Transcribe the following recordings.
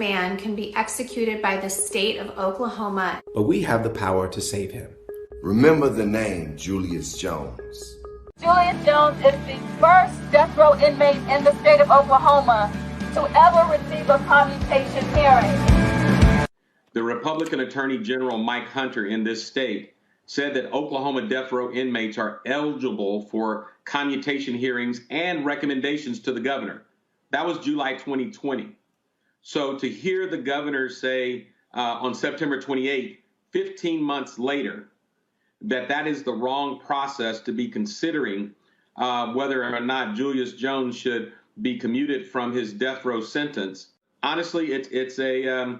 man can be executed by the state of Oklahoma. But we have the power to save him. Remember the name Julius Jones. Julius Jones is the first death row inmate in the state of Oklahoma to ever receive a commutation hearing. The Republican Attorney General Mike Hunter in this state said that Oklahoma death row inmates are eligible for commutation hearings and recommendations to the governor. That was July 2020. So to hear the governor say on September 28th, 15 months later, that is the wrong process to be considering whether or not Julius Jones should be commuted from his death row sentence. Honestly, it's a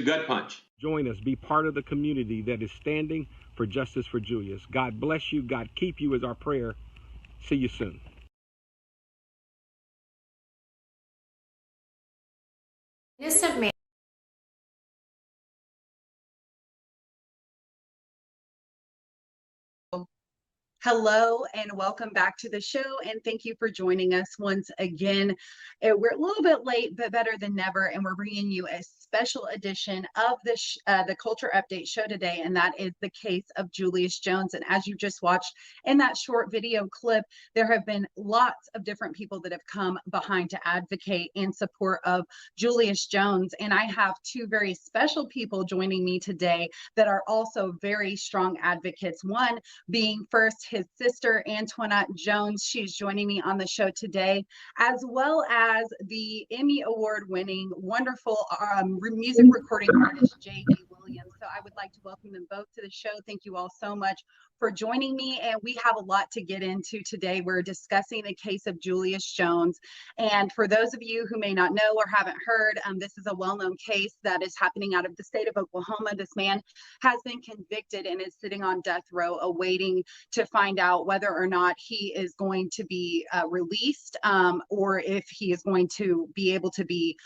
gut punch. Join us, be part of the community that is standing for justice for Julius. God bless you. God keep you is our prayer. See you soon. Innocent man. Hello and welcome back to the show, and thank you for joining us once again. We're a little bit late, but better than never, and we're bringing you a special edition of the Culture Update show today, and that is the case of Julius Jones. And as you just watched in that short video clip, there have been lots of different people that have come behind to advocate in support of Julius Jones, and I have two very special people joining me today that are also very strong advocates. One being first his sister, Antoinette Jones. She's joining me on the show today, as well as the Emmy Award winning, wonderful music recording artist, J.D. Williams. So I would like to welcome them both to the show. Thank you all so much for joining me. And we have a lot to get into today. We're discussing the case of Julius Jones. And for those of you who may not know or haven't heard, this is a well-known case that is happening out of the state of Oklahoma. This man has been convicted and is sitting on death row awaiting to find out whether or not he is going to be released or if he is going to be able to be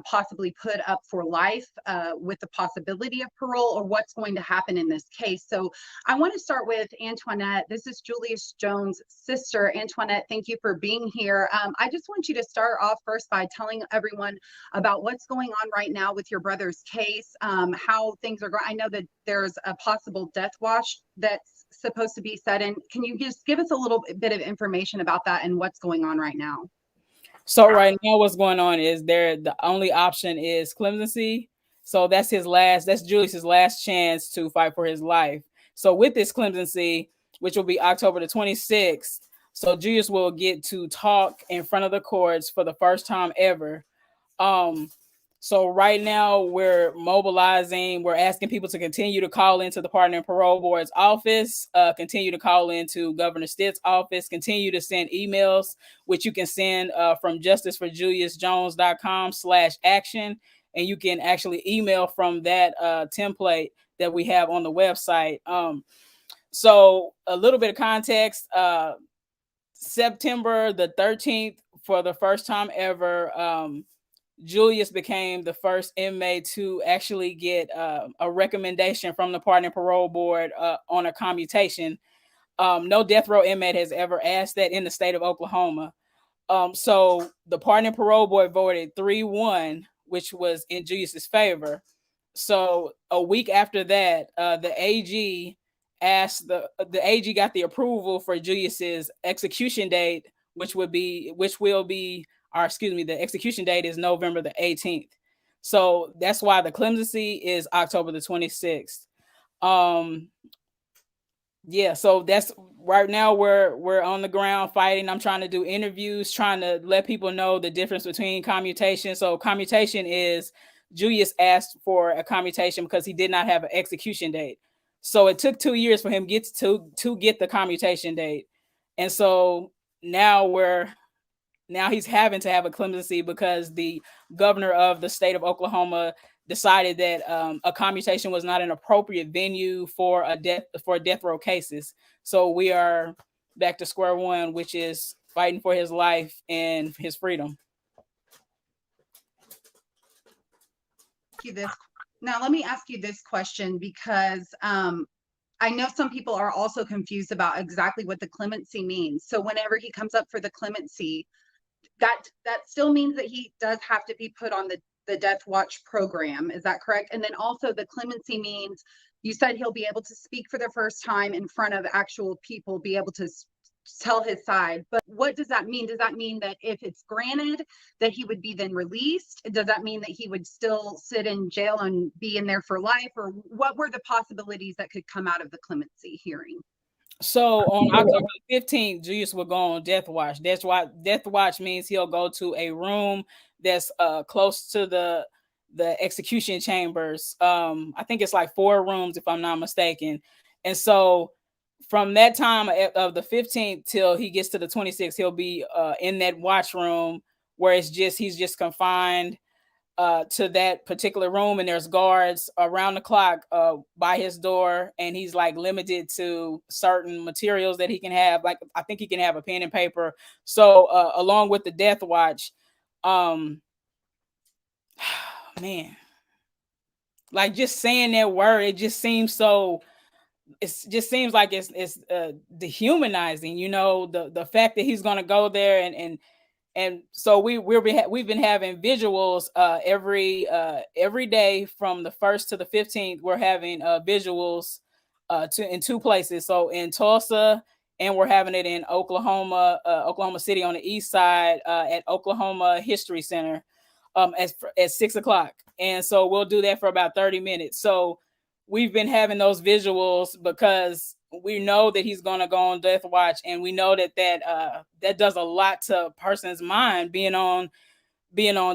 possibly put up for life with the possibility of parole, or what's going to happen in this case. So I want to start with Antoinette. This is Julius Jones' sister. Antoinette, thank you for being here. I just want you to start off first by telling everyone about what's going on right now with your brother's case, how things are going. I know that there's a possible death watch that's supposed to be set in. Can you just give us a little bit of information about that and what's going on right now? So right now what's going on is the only option is clemency. So that's Julius's last chance to fight for his life. So with this clemency, which will be October the 26th, so Julius will get to talk in front of the courts for the first time ever. So right now we're mobilizing. We're asking people to continue to call into the Pardon and Parole Board's office, continue to call into Governor Stitt's office, continue to send emails, which you can send from justiceforjuliusjones.com/action. And you can actually email from that template that we have on the website. So a little bit of context, September the 13th, for the first time ever, Julius became the first inmate to actually get a recommendation from the Pardon and Parole Board on a commutation. No death row inmate has ever asked that in the state of Oklahoma. So the Pardon and Parole Board voted 3-1, which was in Julius's favor. So a week after that, the AG asked the AG got the approval for Julius's execution date, the execution date is November the 18th. So that's why the clemency is October the 26th. Yeah, so that's right now we're on the ground fighting. I'm trying to do interviews, trying to let people know the difference between commutation. So commutation is Julius asked for a commutation because he did not have an execution date. So it took 2 years for him to get the commutation date. And so now he's having to have a clemency because the governor of the state of Oklahoma decided that a commutation was not an appropriate venue for death row cases. So we are back to square one, which is fighting for his life and his freedom. Now, let me ask you this question, because I know some people are also confused about exactly what the clemency means. So whenever he comes up for the clemency, that still means that he does have to be put on the death watch program. Is that correct? And then also the clemency means you said he'll be able to speak for the first time in front of actual people, be able to tell his side. But what does that mean? Does that mean that if it's granted that he would be then released? Does that mean that he would still sit in jail and be in there for life? Or what were the possibilities that could come out of the clemency hearing? So on October 15th, Julius will go on death watch. That's why death watch means he'll go to a room that's close to the execution chambers. I think it's like 4 rooms if I'm not mistaken. And so from that time of the 15th till he gets to the 26th, he'll be in that watch room where he's just confined to that particular room, and there's guards around the clock by his door, and he's like limited to certain materials that he can have. Like I think he can have a pen and paper. So along with the death watch, man, like just saying that word, it just seems so. It just seems like it's dehumanizing, you know, the fact that he's gonna go there and so we've been having visuals every day from the 1st to the 15th. We're having visuals in 2 places. So in Tulsa, and we're having it in Oklahoma City on the east side at Oklahoma History Center at 6 o'clock. And so we'll do that for about 30 minutes. So we've been having those visuals because we know that he's going to go on death watch, and we know that does a lot to a person's mind, being on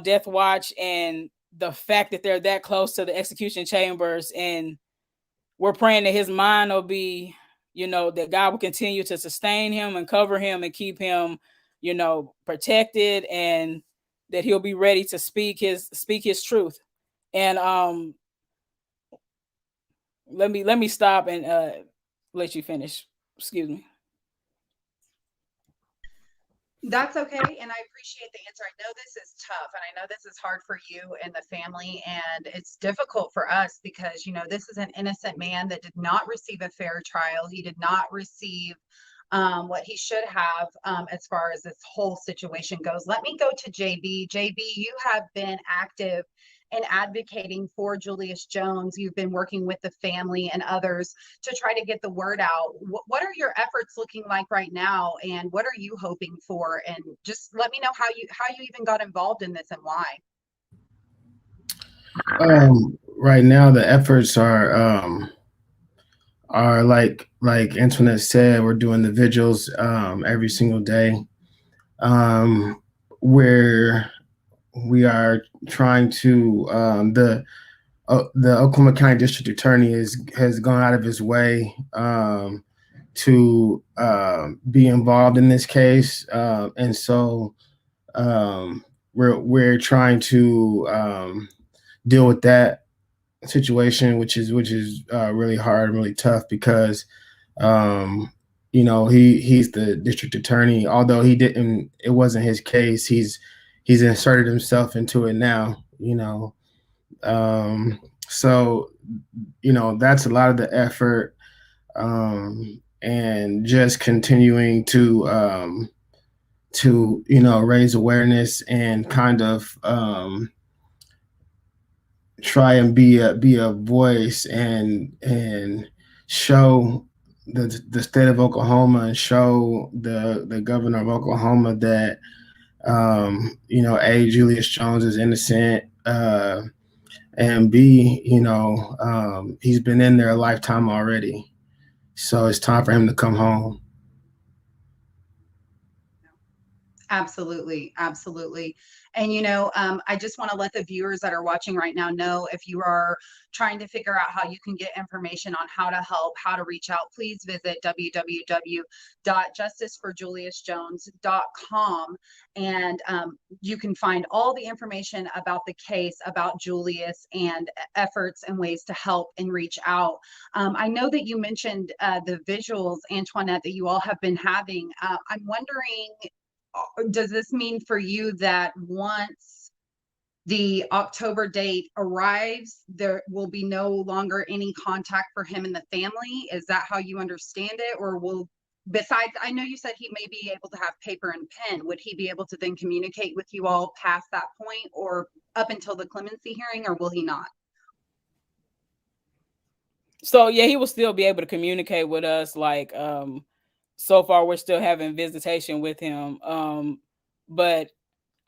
death watch, and the fact that they're that close to the execution chambers. And we're praying that his mind will be, you know, that God will continue to sustain him and cover him and keep him, you know, protected, and that he'll be ready to speak his truth. And let me stop and let you finish. Excuse me. That's okay. And I appreciate the answer. I know this is tough, and I know this is hard for you and the family, and it's difficult for us because, you know, this is an innocent man that did not receive a fair trial. He did not receive what he should have as far as this whole situation goes. Let me go to JB. JB, you have been active in advocating for Julius Jones. You've been working with the family and others to try to get the word out. What are your efforts looking like right now, and what are you hoping for? And just let me know how you even got involved in this and why. Right now, the efforts are like Antoinette said, we're doing the vigils every single day, where we are trying to the Oklahoma County District Attorney has gone out of his way to be involved in this case, and so we're trying to deal with that situation, which is really hard and really tough because you know, he's the district attorney. Although it wasn't his case. He's inserted himself into it now. You know, so you know that's a lot of the effort, and just continuing to you know raise awareness and kind of try and be a voice and show the state of Oklahoma and show the governor of Oklahoma that you know, A, Julius Jones is innocent, and B, you know, he's been in there a lifetime already, so it's time for him to come home. Absolutely. Absolutely. And, you know, I just want to let the viewers that are watching right now know, if you are trying to figure out how you can get information on how to help, how to reach out, please visit www.justiceforjuliusjones.com. And you can find all the information about the case, about Julius, and efforts and ways to help and reach out. I know that you mentioned the visuals, Antoinette, that you all have been having. I'm wondering, does this mean for you that once the October date arrives, there will be no longer any contact for him and the family? Is that how you understand it? Or will besides, I know you said he may be able to have paper and pen. Would he be able to then communicate with you all past that point or up until the clemency hearing, or will he not? So yeah, he will still be able to communicate with us. Like, so far we're still having visitation with him. But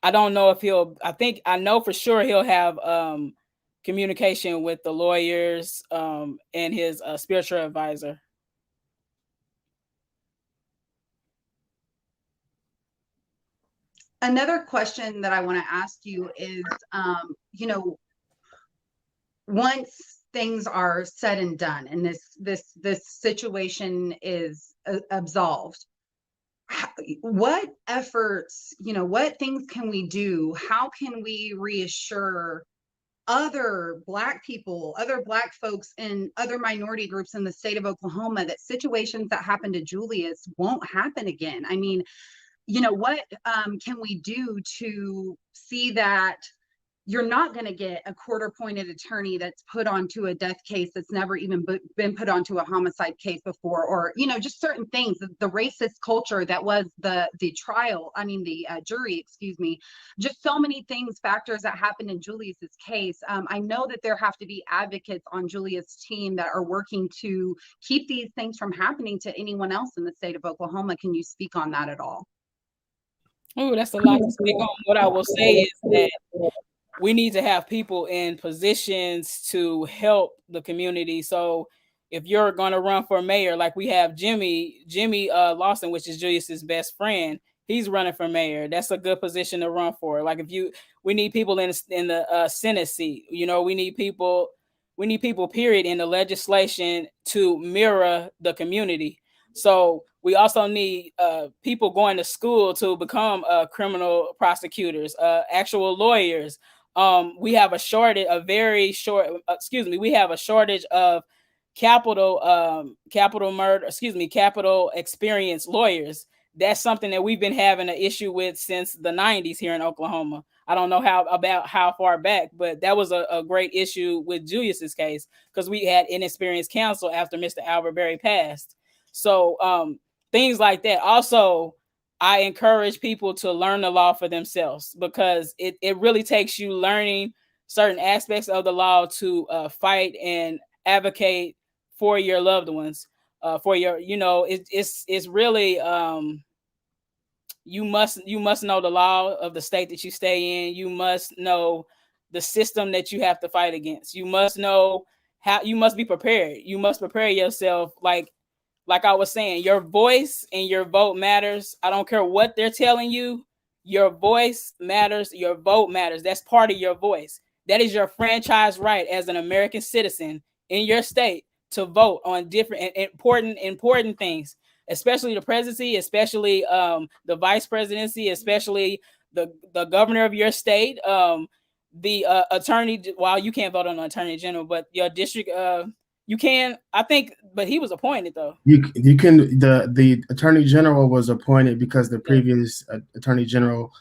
I don't know if I know for sure he'll have communication with the lawyers and his spiritual advisor. Another question that I want to ask you is, you know, once things are said and done and this situation is absolved, what efforts, you know, what things can we do? How can we reassure other Black people, other Black folks, and other minority groups in the state of Oklahoma that situations that happened to Julius won't happen again? I mean, you know, what can we do to see that you're not going to get a court-appointed attorney that's put onto a death case that's never even been put onto a homicide case before, or, you know, just certain things, the racist culture that was the trial, I mean, the jury, excuse me, just so many things, factors that happened in Julius's case. I know that there have to be advocates on Julius' team that are working to keep these things from happening to anyone else in the state of Oklahoma. Can you speak on that at all? Oh, that's a lot to speak on. What I will say is that we need to have people in positions to help the community. So if you're going to run for mayor, like we have Jimmy Lawson, which is Julius's best friend, he's running for mayor. That's a good position to run for. Like we need people in the Senate seat. You know, we need people period in the legislation to mirror the community. So we also need people going to school to become criminal prosecutors, actual lawyers. We have a shortage, we have a shortage of capital experience lawyers. That's something that we've been having an issue with since the 90s here in Oklahoma. I don't know how far back, but that was a great issue with Julius's case because we had inexperienced counsel after Mr. Albert Berry passed. So things like that. Also, I encourage people to learn the law for themselves because it really takes you learning certain aspects of the law to fight and advocate for your loved ones, for your, you know, it's really, you must know the law of the state that you stay in. You must know the system that you have to fight against. You must know how, you must be prepared. You must prepare yourself. Like I was saying, your voice and your vote matters. I don't care what they're telling you. Your voice matters. Your vote matters. That's part of your voice. That is your franchise right as an American citizen in your state to vote on different important things, especially the presidency, especially the vice presidency, especially the governor of your state, the attorney. Well, you can't vote on the attorney general, but your district. You can, I think, but he was appointed though. You can. The attorney general was appointed because the previous attorney general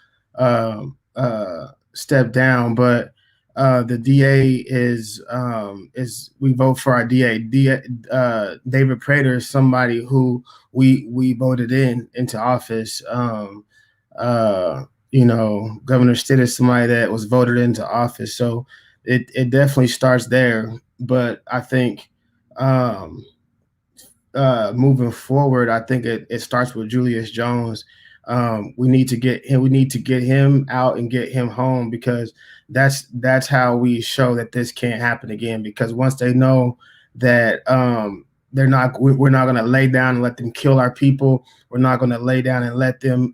stepped down, but the DA is we vote for our DA. David Prater is somebody who we voted into office. You know, Governor Stitt is somebody that was voted into office, so it definitely starts there. But I think moving forward, I think it starts with Julius Jones. We need to get him out and get him home because that's how we show that this can't happen again. Because once they know that we're not going to lay down and let them kill our people. We're not going to lay down and let them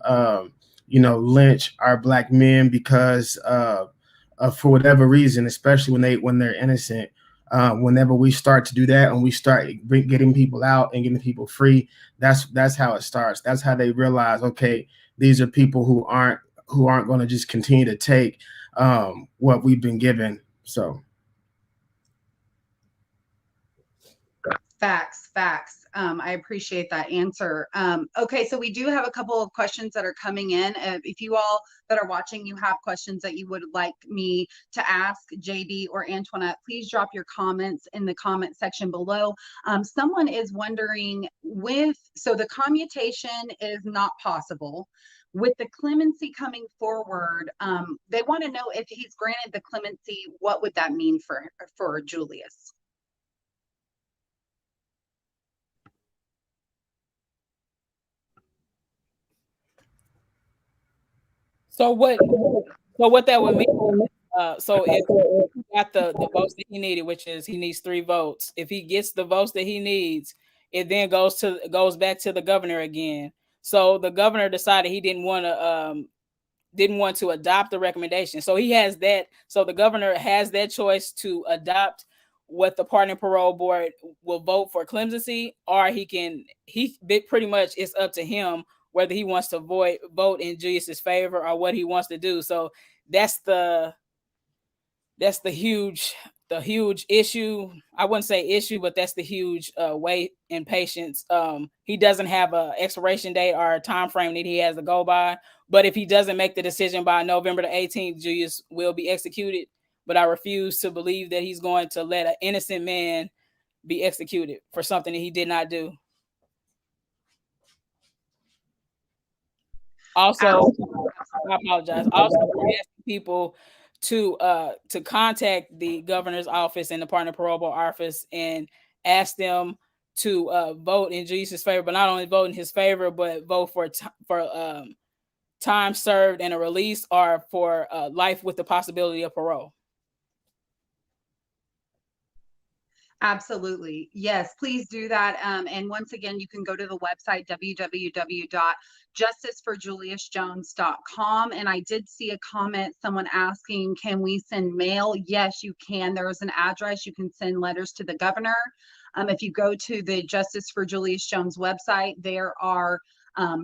lynch our Black men because for whatever reason, especially when they're innocent. Whenever we start to do that and we start getting people out and getting people free, that's how it starts. That's how they realize, okay, these are people who aren't going to just continue to take what we've been given. So Facts, facts. I appreciate that answer. Okay, so we do have a couple of questions that are coming in. If you all that are watching, you have questions that you would like me to ask JB or Antoinette, please drop your comments in the comment section below. Someone is wondering so the commutation is not possible. With the clemency coming forward, they want to know if he's granted the clemency, what would that mean for Julius? So what that would mean? So if he got the votes that he needed, which is he needs 3 votes. If he gets the votes that he needs, it then goes back to the governor again. So the governor decided he didn't want to adopt the recommendation. So he has that. So the governor has that choice to adopt what the pardon and parole board will vote for clemency, or pretty much it's up to him whether he wants to vote in Julius's favor or what he wants to do. So that's the huge issue. I wouldn't say issue, but that's the huge wait and patience. He doesn't have a expiration date or a time frame that he has to go by. But if he doesn't make the decision by November the 18th, Julius will be executed. But I refuse to believe that he's going to let an innocent man be executed for something that he did not do. Also, I apologize. Also, we're asking people to contact the governor's office and the pardon and parole board office and ask them to vote in Jesus' favor, but not only vote in his favor, but vote for time served and a release, or for life with the possibility of parole. Absolutely. Yes, please do that. And once again, you can go to the website, www.justiceforjuliusjones.com. And I did see a comment, someone asking, can we send mail? Yes, you can. There is an address. You can send letters to the governor. If you go to the Justice for Julius Jones website, there are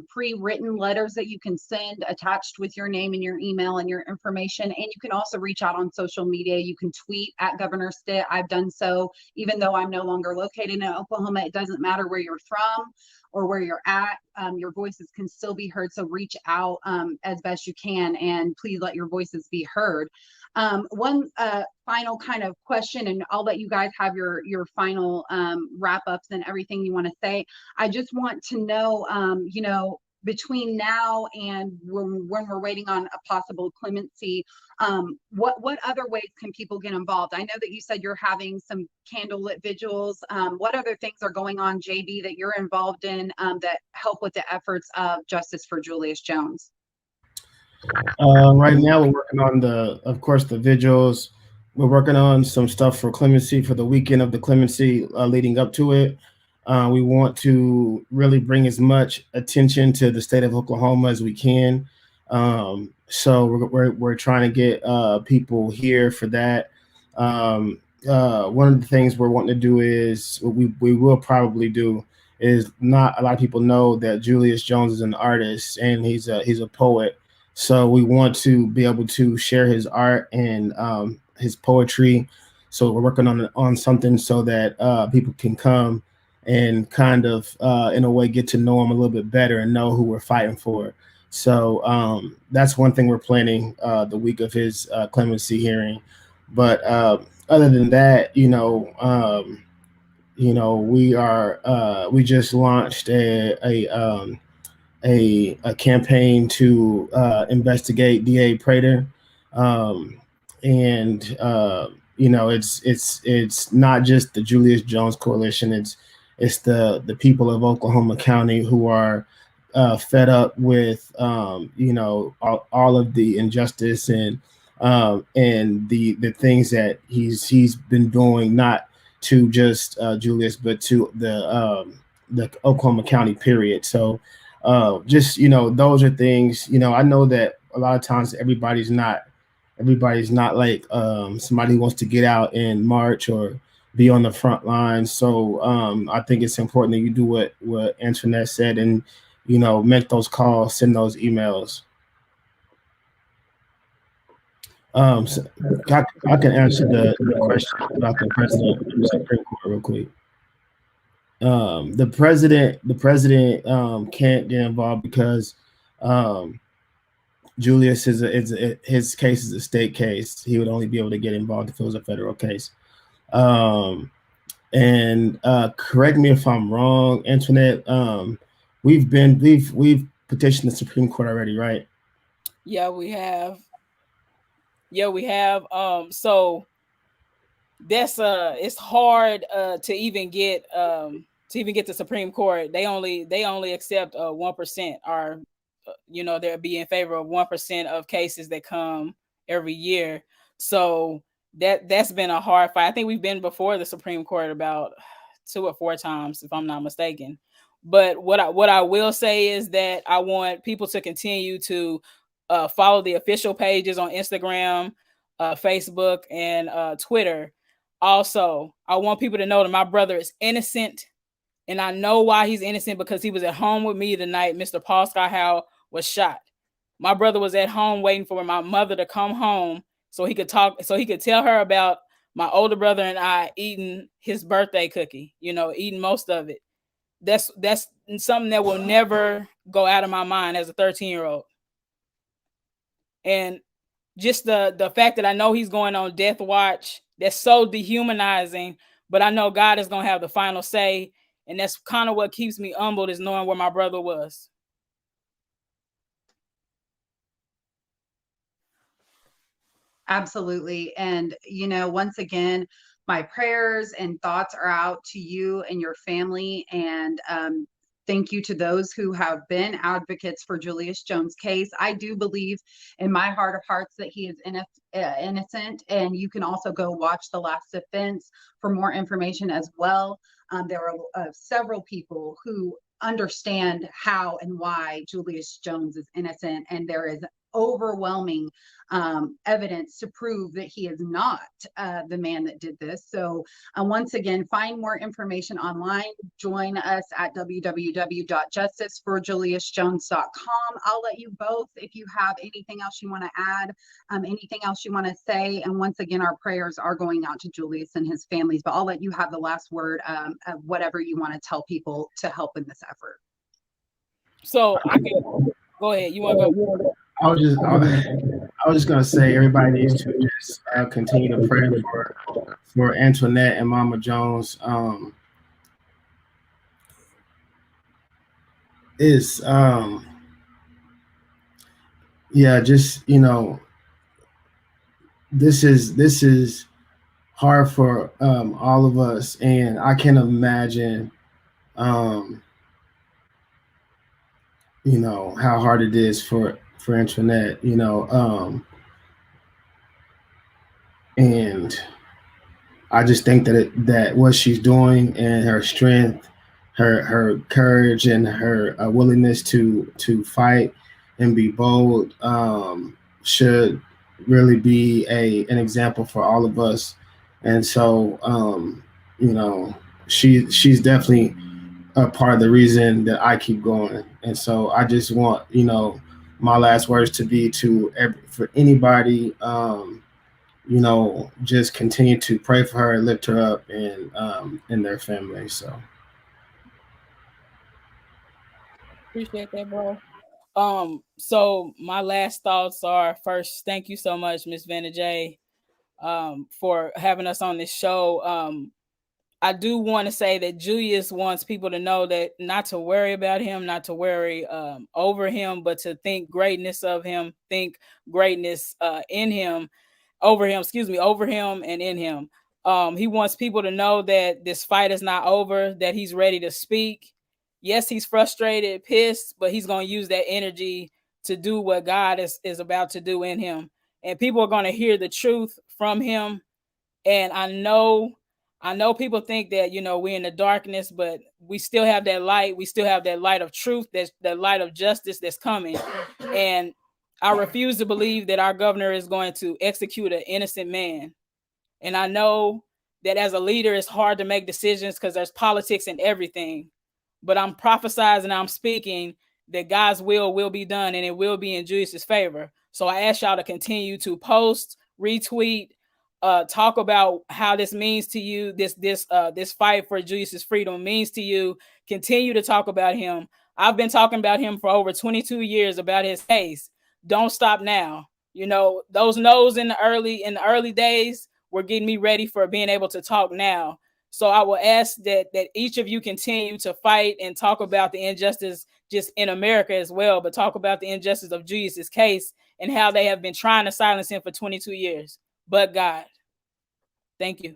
pre-written letters that you can send attached with your name and your email and your information. And you can also reach out on social media. You can tweet at Governor Stitt. I've done so. Even though I'm no longer located in Oklahoma, it doesn't matter where you're from or where you're at. Your voices can still be heard. So reach out as best you can, and please let your voices be heard. One final kind of question, and I'll let you guys have your final wrap ups and everything you want to say. I just want to know, between now and when we're waiting on a possible clemency, what other ways can people get involved? I know that you said you're having some candlelit vigils. What other things are going on, JB, that you're involved in that help with the efforts of Justice for Julius Jones? Right now, we're working on of course, the vigils. We're working on some stuff for clemency for the weekend of the clemency leading up to it. We want to really bring as much attention to the state of Oklahoma as we can. So we're trying to get people here for that. One of the things we're wanting to do is we will probably do is, not a lot of people know that Julius Jones is an artist and he's a poet. So we want to be able to share his art and his poetry. So we're working on something so that people can come and kind of, in a way, get to know him a little bit better and know who we're fighting for. So that's one thing we're planning the week of his clemency hearing. But other than that, we just launched a campaign to investigate DA Prater, and it's not just the Julius Jones Coalition. It's the people of Oklahoma County who are fed up with all of the injustice and the things that he's been doing, not to just Julius, but to the Oklahoma County period. So those are things, I know that a lot of times everybody's not like somebody who wants to get out in March or be on the front lines. So I think it's important that you do what Antoinette said and, make those calls, send those emails. So I can answer the question about the president of the Supreme Court real quick. the president can't get involved because Julius his case is a state case. He would only be able to get involved if it was a federal case. And correct me if I'm wrong, Antoinette. We've petitioned the Supreme Court already, right? Yeah, we have. Yeah, we have. So that's it's hard to even get the Supreme Court. They only accept 1%, or they'll be in favor of 1% of cases that come every year. So that's been a hard fight. I think we've been before the Supreme Court about 2 or 4 times, if I'm not mistaken. But what I will say is that I want people to continue to follow the official pages on Instagram, Facebook, and Twitter. Also, I want people to know that my brother is innocent, and I know why he's innocent, because he was at home with me the night Mr. Paul Scott Howell was shot. My brother was at home waiting for my mother to come home so he could tell her about my older brother and I eating his birthday cookie, eating most of it. That's something that will never go out of my mind as a 13-year-old. And just the fact that I know he's going on death watch, that's so dehumanizing, but I know God is going to have the final say. And that's kind of what keeps me humbled, is knowing where my brother was. Absolutely. And, once again, my prayers and thoughts are out to you and your family. And thank you to those who have been advocates for Julius Jones' case. I do believe in my heart of hearts that he is innocent. And you can also go watch The Last Defense for more information as well. There are several people who understand how and why Julius Jones is innocent, and there is overwhelming evidence to prove that he is not the man that did this. So once again, find more information online. Join us at www.justiceforjuliusjones.com. I'll let you both, if you have anything else you want to add, anything else you want to say. And once again, our prayers are going out to Julius and his families, but I'll let you have the last word of whatever you want to tell people to help in this effort. So I can go ahead. You want to go? I was just gonna say, everybody needs to just continue to pray for Antoinette and Mama Jones. Just this is hard for all of us, and I can imagine how hard it is for Antoinette, and I just think that what she's doing, and her strength, her courage, and her willingness to fight and be bold should really be an example for all of us. And so she's definitely a part of the reason that I keep going. And so I just want my last words to be for anybody, just continue to pray for her, lift her up, and their family. So appreciate that, bro. So my last thoughts are, first, thank you so much, Miss Vanna J, for having us on this show. I do want to say that Julius wants people to know that not to worry about him, not to worry over him, but to think greatness of him, think greatness in him, over him and in him. He wants people to know that this fight is not over, that he's ready to speak. Yes, he's frustrated, pissed, but he's going to use that energy to do what God is about to do in him. And people are going to hear the truth from him. And I know people think that, we're in the darkness, but we still have that light. We still have that light of truth. That's the light of justice that's coming. And I refuse to believe that our governor is going to execute an innocent man. And I know that as a leader, it's hard to make decisions because there's politics in everything. But I'm prophesizing, I'm speaking that God's will be done, and it will be in Julius's favor. So I ask y'all to continue to post, retweet, talk about how this means to you, this fight for Julius's freedom means to you. Continue to talk about him. I've been talking about him for over 22 years about his case. Don't stop now. You know, those no's in the early days were getting me ready for being able to talk now. So I will ask that each of you continue to fight and talk about the injustice just in America as well, but talk about the injustice of Julius's case and how they have been trying to silence him for 22 years. But God. Thank you.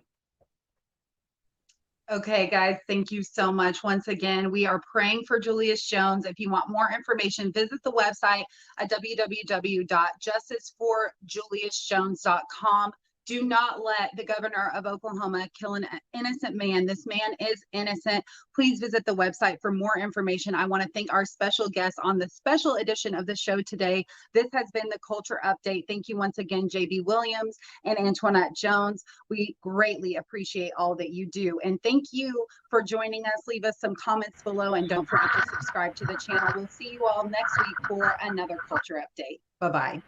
Okay, guys, thank you so much. Once again, we are praying for Julius Jones. If you want more information, visit the website at www.justiceforjuliusjones.com. Do not let the governor of Oklahoma kill an innocent man. This man is innocent. Please visit the website for more information. I want to thank our special guests on the special edition of the show today. This has been the Culture Update. Thank you once again, JB Williams and Antoinette Jones. We greatly appreciate all that you do. And thank you for joining us. Leave us some comments below and don't forget to subscribe to the channel. We'll see you all next week for another Culture Update. Bye-bye.